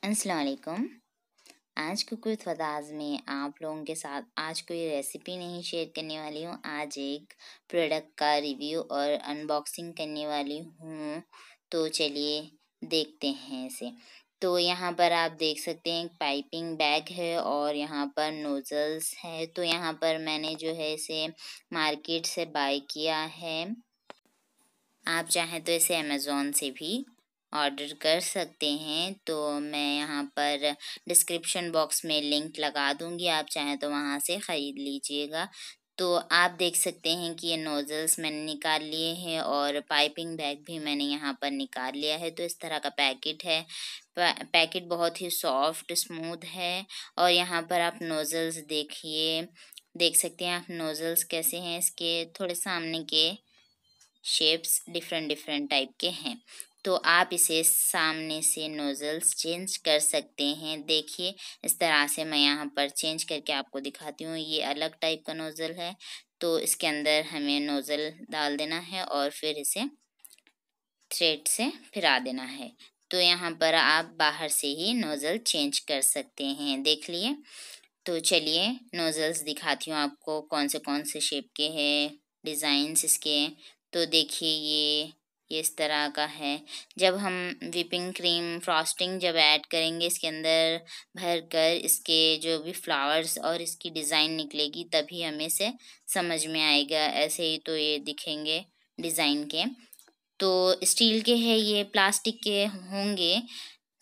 अस्सलाम वालेकुम। आज कुक विद फदाज में आप लोगों के साथ आज कोई रेसिपी नहीं शेयर करने वाली हूँ। आज एक प्रोडक्ट का रिव्यू और अनबॉक्सिंग करने वाली हूँ। तो चलिए देखते हैं इसे। तो यहाँ पर आप देख सकते हैं एक पाइपिंग बैग है और यहाँ पर नोजल्स है। तो यहाँ पर मैंने जो है इसे मार्केट से बाय किया है। आप चाहें तो इसे अमेज़ॉन से भी ऑर्डर कर सकते हैं। तो मैं यहाँ पर डिस्क्रिप्शन बॉक्स में लिंक लगा दूँगी, आप चाहें तो वहाँ से ख़रीद लीजिएगा। तो आप देख सकते हैं कि ये नोज़ल्स मैंने निकाल लिए हैं और पाइपिंग बैग भी मैंने यहाँ पर निकाल लिया है। तो इस तरह का पैकेट है। पैकेट बहुत ही सॉफ्ट स्मूथ है और यहाँ पर आप नोज़ल्स देख सकते हैं आप नोज़ल्स कैसे हैं। इसके थोड़े सामने के शेप्स डिफरेंट डिफरेंट टाइप के हैं। तो आप इसे सामने से नोज़ल्स चेंज कर सकते हैं। देखिए इस तरह से मैं यहाँ पर चेंज करके आपको दिखाती हूँ। ये अलग टाइप का नोज़ल है। तो इसके अंदर हमें नोज़ल डाल देना है और फिर इसे थ्रेड से फिरा देना है। तो यहाँ पर आप बाहर से ही नोज़ल चेंज कर सकते हैं। देख लिए। तो चलिए नोज़ल्स दिखाती हूँ आपको कौन से शेप के हैं, डिज़ाइंस इसके। तो देखिए ये इस तरह का है। जब हम व्हिपिंग क्रीम फ्रॉस्टिंग जब ऐड करेंगे इसके अंदर भर कर इसके जो भी फ्लावर्स और इसकी डिज़ाइन निकलेगी तभी हमें से समझ में आएगा। ऐसे ही तो ये दिखेंगे डिज़ाइन के। तो स्टील के हैं ये, प्लास्टिक के होंगे,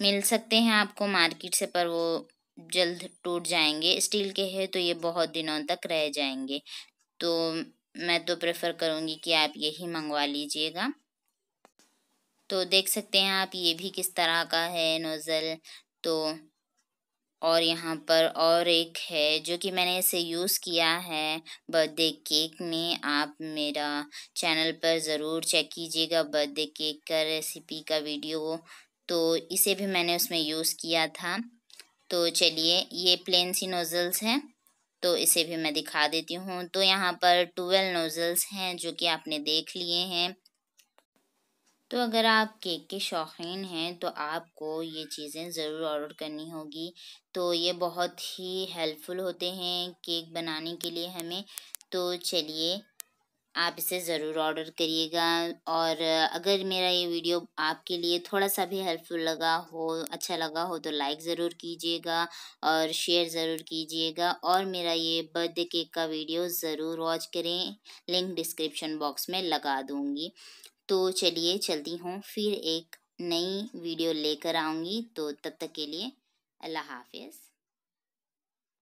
मिल सकते हैं आपको मार्केट से, पर वो जल्द टूट जाएंगे। स्टील के हैं तो ये बहुत दिनों तक रह जाएंगे। तो मैं तो प्रेफर करूँगी कि आप यही मंगवा लीजिएगा। तो देख सकते हैं आप ये भी किस तरह का है नोज़ल। तो और यहाँ पर और एक है जो कि मैंने इसे यूज़ किया है बर्थडे केक में। आप मेरा चैनल पर ज़रूर चेक कीजिएगा बर्थडे केक का रेसिपी का वीडियो। तो इसे भी मैंने उसमें यूज़ किया था। तो चलिए ये प्लेन सी नोज़ल्स हैं तो इसे भी मैं दिखा देती हूँ। तो यहाँ पर 12 नोज़ल्स हैं जो कि आपने देख लिए हैं। तो अगर आप केक के शौकीन हैं तो आपको ये चीज़ें ज़रूर ऑर्डर करनी होगी। तो ये बहुत ही हेल्पफुल होते हैं केक बनाने के लिए हमें। तो चलिए आप इसे ज़रूर ऑर्डर करिएगा। और अगर मेरा ये वीडियो आपके लिए थोड़ा सा भी हेल्पफुल लगा हो, अच्छा लगा हो, तो लाइक ज़रूर कीजिएगा और शेयर ज़रूर कीजिएगा। और मेरा ये बर्थडे केक का वीडियो ज़रूर वॉच करें, लिंक डिस्क्रिप्शन बॉक्स में लगा दूँगी। तो चलिए चलती हूँ, फिर एक नई वीडियो लेकर आऊँगी। तो तब तक के लिए अल्लाह हाफ़िज़।